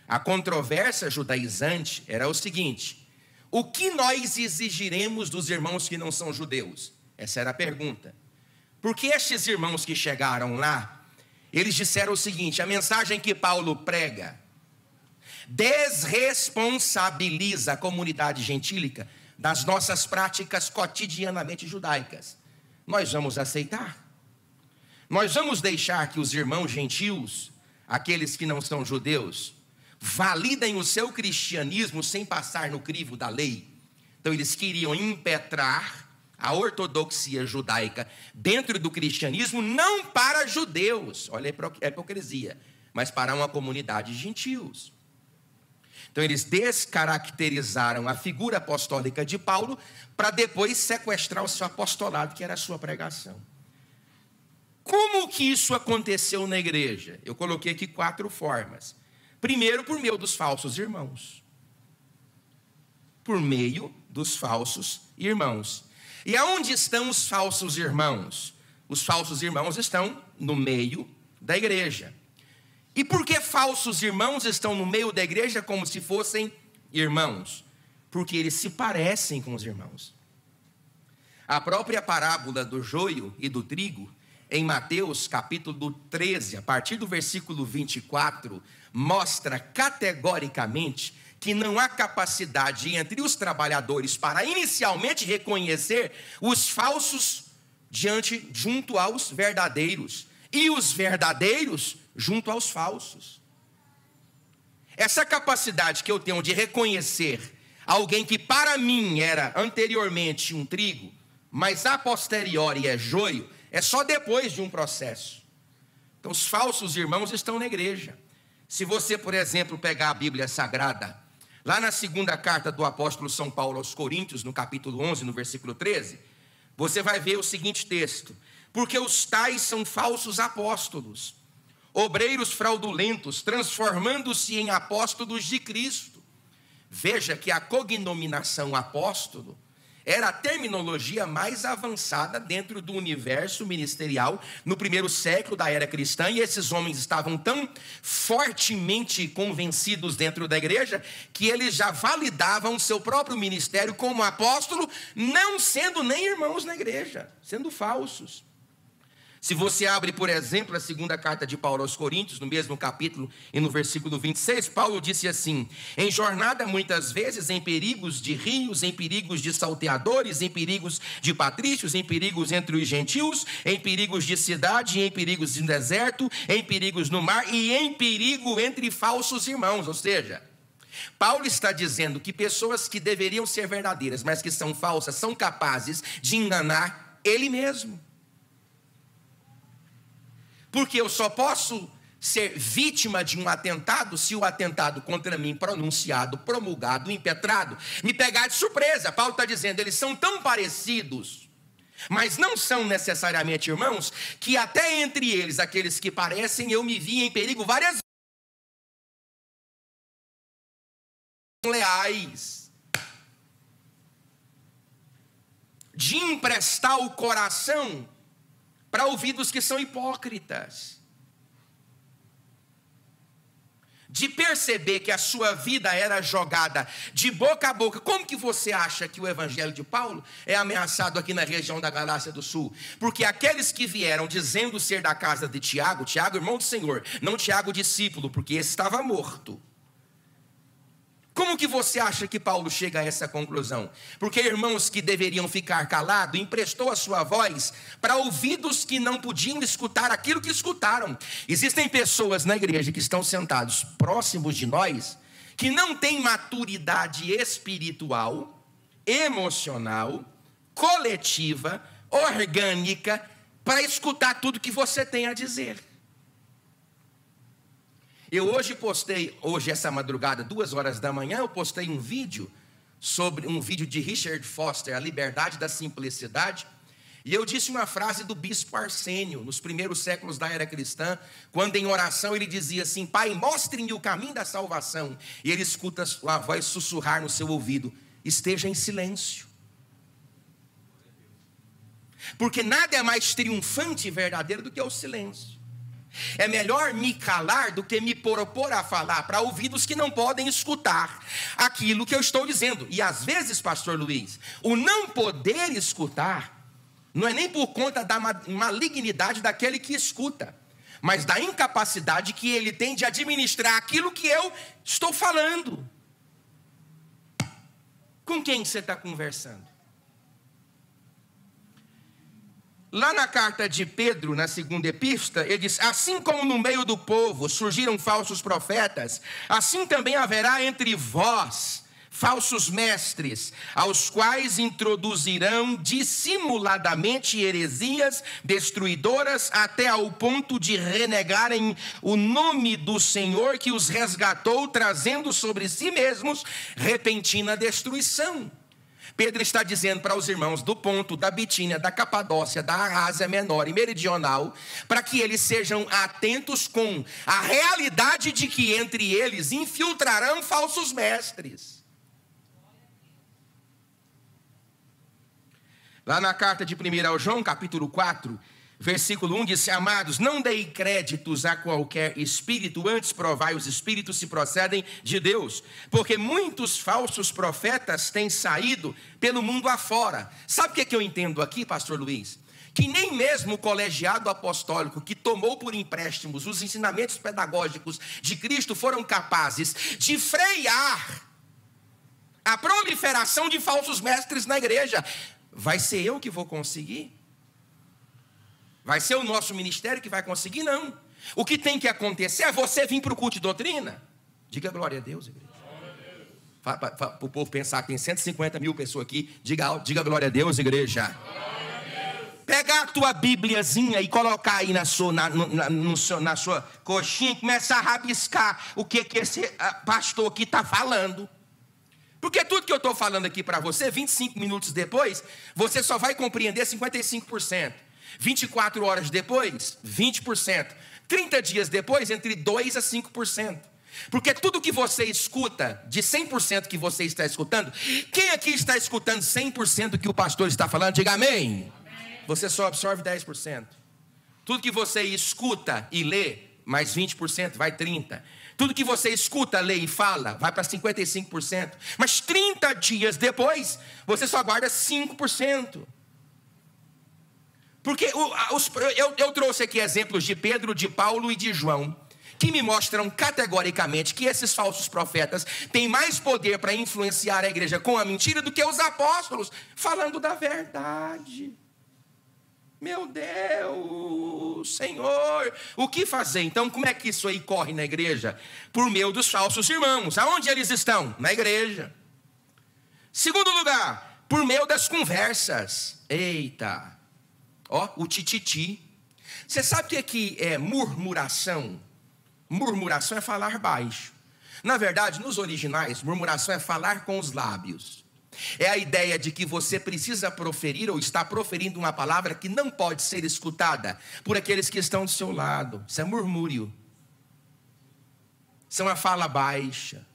A controvérsia judaizante era o seguinte: o que nós exigiremos dos irmãos que não são judeus? Essa era a pergunta. Porque estes irmãos que chegaram lá, eles disseram o seguinte: a mensagem que Paulo prega desresponsabiliza a comunidade gentílica das nossas práticas cotidianamente judaicas. Nós vamos aceitar? Nós vamos deixar que os irmãos gentios, aqueles que não são judeus, validem o seu cristianismo sem passar no crivo da lei? Então eles queriam impetrar a ortodoxia judaica dentro do cristianismo, não para judeus, olha a hipocrisia, mas para uma comunidade de gentios. Então eles descaracterizaram a figura apostólica de Paulo para depois sequestrar o seu apostolado, que era a sua pregação. Como que isso aconteceu na igreja? Eu coloquei aqui 4 formas. Primeiro, por meio dos falsos irmãos. Por meio dos falsos irmãos. E aonde estão os falsos irmãos? Os falsos irmãos estão no meio da igreja. E por que falsos irmãos estão no meio da igreja como se fossem irmãos? Porque eles se parecem com os irmãos. A própria parábola do joio e do trigo, em Mateus capítulo 13, a partir do versículo 24, mostra categoricamente que não há capacidade entre os trabalhadores para inicialmente reconhecer os falsos junto aos verdadeiros, e os verdadeiros junto aos falsos. Essa capacidade que eu tenho de reconhecer alguém que para mim era anteriormente um trigo, mas a posteriori é joio, é só depois de um processo. Então os falsos irmãos estão na igreja. Se você, por exemplo, pegar a Bíblia Sagrada, lá na segunda carta do apóstolo São Paulo aos Coríntios, no capítulo 11, no versículo 13, você vai ver o seguinte texto: porque os tais são falsos apóstolos, obreiros fraudulentos, transformando-se em apóstolos de Cristo. Veja que a cognominação apóstolo era a terminologia mais avançada dentro do universo ministerial no primeiro século da era cristã, e esses homens estavam tão fortemente convencidos dentro da igreja que eles já validavam seu próprio ministério como apóstolo, não sendo nem irmãos na igreja, sendo falsos. Se você abre, por exemplo, a segunda carta de Paulo aos Coríntios, no mesmo capítulo e no versículo 26, Paulo disse assim: em jornada muitas vezes, em perigos de rios, em perigos de salteadores, em perigos de patrícios, em perigos entre os gentios, em perigos de cidade, em perigos de deserto, em perigos no mar e em perigo entre falsos irmãos. Ou seja, Paulo está dizendo que pessoas que deveriam ser verdadeiras, mas que são falsas, são capazes de enganar ele mesmo. Porque eu só posso ser vítima de um atentado se o atentado contra mim, pronunciado, promulgado, impetrado, me pegar de surpresa. Paulo está dizendo, eles são tão parecidos, mas não são necessariamente irmãos, que até entre eles, aqueles que parecem, eu me vi em perigo várias vezes. Leais, de emprestar o coração para ouvidos que são hipócritas, de perceber que a sua vida era jogada de boca a boca. Como que você acha que o evangelho de Paulo é ameaçado aqui na região da Galácia do Sul? Porque aqueles que vieram dizendo ser da casa de Tiago, Tiago irmão do Senhor, não Tiago discípulo, porque esse estava morto. Como que você acha que Paulo chega a essa conclusão? Porque irmãos que deveriam ficar calados, emprestou a sua voz para ouvidos que não podiam escutar aquilo que escutaram. Existem pessoas na igreja que estão sentados próximos de nós, que não têm maturidade espiritual, emocional, coletiva, orgânica, para escutar tudo que você tem a dizer. Eu hoje essa madrugada, 2h da manhã, eu postei um vídeo de Richard Foster, A Liberdade da Simplicidade, e eu disse uma frase do bispo Arsênio, nos primeiros séculos da era cristã, quando em oração ele dizia assim: Pai, mostre-me o caminho da salvação, e ele escuta a voz sussurrar no seu ouvido: esteja em silêncio. Porque nada é mais triunfante e verdadeiro do que o silêncio. É melhor me calar do que me propor a falar para ouvidos que não podem escutar aquilo que eu estou dizendo. E às vezes, pastor Luiz, o não poder escutar não é nem por conta da malignidade daquele que escuta, mas da incapacidade que ele tem de administrar aquilo que eu estou falando. Com quem você está conversando? Lá na carta de Pedro, na segunda epístola, ele diz: assim como no meio do povo surgiram falsos profetas, assim também haverá entre vós falsos mestres, aos quais introduzirão dissimuladamente heresias destruidoras, até ao ponto de renegarem o nome do Senhor que os resgatou, trazendo sobre si mesmos repentina destruição. Pedro está dizendo para os irmãos do Ponto, da Bitínia, da Capadócia, da Ásia Menor e Meridional, para que eles sejam atentos com a realidade de que entre eles infiltrarão falsos mestres. Lá na carta de 1 João, capítulo 4, versículo 1, diz: amados, não deem créditos a qualquer espírito, antes provai os espíritos se procedem de Deus, porque muitos falsos profetas têm saído pelo mundo afora. Sabe o que eu entendo aqui, pastor Luiz? Que nem mesmo o colegiado apostólico, que tomou por empréstimos os ensinamentos pedagógicos de Cristo, foram capazes de frear a proliferação de falsos mestres na igreja. Vai ser eu que vou conseguir? Vai ser o nosso ministério que vai conseguir? Não. O que tem que acontecer é você vir para o culto de doutrina. Diga glória a Deus, igreja. Para o povo pensar que tem 150 mil pessoas aqui. Diga glória a Deus, igreja. Pegar a tua Bíbliazinha e colocar aí na sua coxinha e começar a rabiscar o que esse pastor aqui está falando. Porque tudo que eu estou falando aqui para você, 25 minutos depois, você só vai compreender 55%. 24 horas depois, 20%. 30 dias depois, entre 2% a 5%. Porque tudo que você escuta, de 100% que você está escutando, quem aqui está escutando 100% do que o pastor está falando? Diga amém. Você só absorve 10%. Tudo que você escuta e lê, mais 20%, vai 30%. Tudo que você escuta, lê e fala, vai para 55%. Mas 30 dias depois, você só guarda 5%. Porque eu trouxe aqui exemplos de Pedro, de Paulo e de João, que me mostram categoricamente que esses falsos profetas têm mais poder para influenciar a igreja com a mentira do que os apóstolos falando da verdade. Meu Deus, Senhor, o que fazer? Então, como é que isso aí corre na igreja? Por meio dos falsos irmãos. Aonde eles estão? Na igreja. Segundo lugar, por meio das conversas. Eita, ó, o tititi. Você sabe o que é murmuração? Murmuração é falar baixo. Na verdade, nos originais, murmuração é falar com os lábios. É a ideia de que você precisa proferir ou está proferindo uma palavra que não pode ser escutada por aqueles que estão do seu lado. Isso é murmúrio. Isso é uma fala baixa.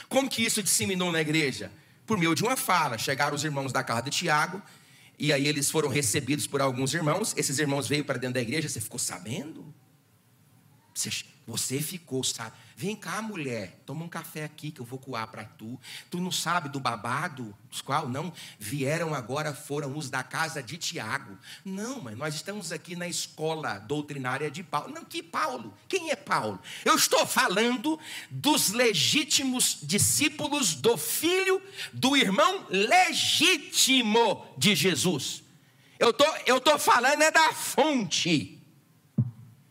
Como que isso disseminou na igreja? Por meio de uma fala. Chegaram os irmãos da casa de Tiago, e aí eles foram recebidos por alguns irmãos. Esses irmãos veio para dentro da igreja. Você ficou sabendo? Você ficou, sabe? Vem cá, mulher, toma um café aqui que eu vou coar para tu. Tu não sabe do babado? Os qual não vieram agora, foram os da casa de Tiago. Não, mas nós estamos aqui na escola doutrinária de Paulo. Não, que Paulo? Quem é Paulo? Eu estou falando dos legítimos discípulos do filho do irmão legítimo de Jesus. Eu tô falando é da fonte.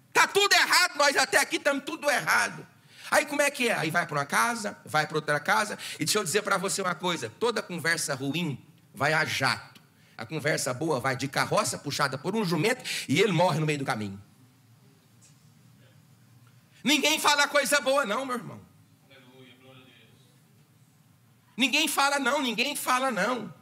Está tudo errado, nós até aqui estamos tudo errado. Aí como é que é? Aí vai para uma casa, vai para outra casa. E deixa eu dizer para você uma coisa: toda conversa ruim vai a jato. A conversa boa vai de carroça puxada por um jumento e ele morre no meio do caminho. Ninguém fala coisa boa não, meu irmão. Ninguém fala não.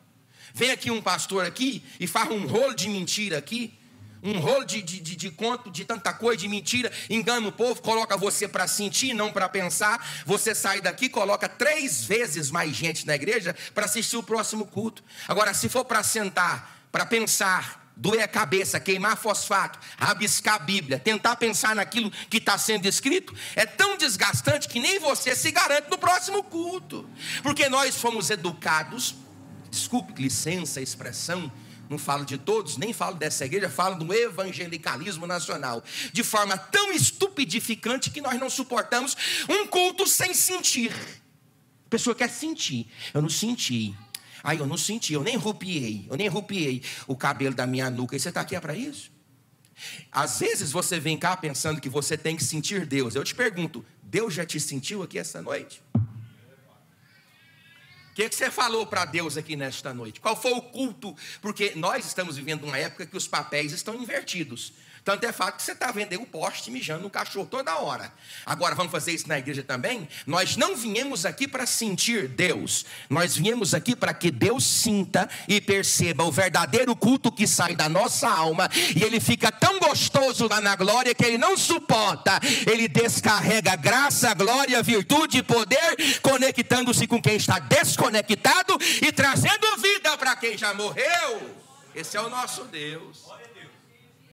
Vem aqui um pastor aqui e faz um rolo de mentira aqui. Um rolo de conto, de tanta coisa, de mentira, engana o povo, coloca você para sentir, não para pensar. Você sai daqui, coloca 3 vezes mais gente na igreja para assistir o próximo culto. Agora, se for para sentar, para pensar, doer a cabeça, queimar fosfato, rabiscar a Bíblia, tentar pensar naquilo que está sendo escrito, é tão desgastante que nem você se garante no próximo culto. Porque nós fomos educados, desculpe, licença a expressão, não falo de todos, nem falo dessa igreja, falo do evangelicalismo nacional, de forma tão estupidificante que nós não suportamos um culto sem sentir. A pessoa quer sentir, eu não senti. Aí eu não senti, eu nem rupiei o cabelo da minha nuca. E você está aqui para isso? Às vezes você vem cá pensando que você tem que sentir Deus. Eu te pergunto, Deus já te sentiu aqui essa noite? O que você falou para Deus aqui nesta noite? Qual foi o culto? Porque nós estamos vivendo uma época que os papéis estão invertidos. Tanto é fato que você está vendo o poste mijando no cachorro toda hora. Agora vamos fazer isso na igreja também? Nós não viemos aqui para sentir Deus. Nós viemos aqui para que Deus sinta e perceba o verdadeiro culto que sai da nossa alma. E ele fica tão gostoso lá na glória que ele não suporta. Ele descarrega graça, glória, virtude e poder, conectando-se com quem está desconectado e trazendo vida para quem já morreu. Esse é o nosso Deus.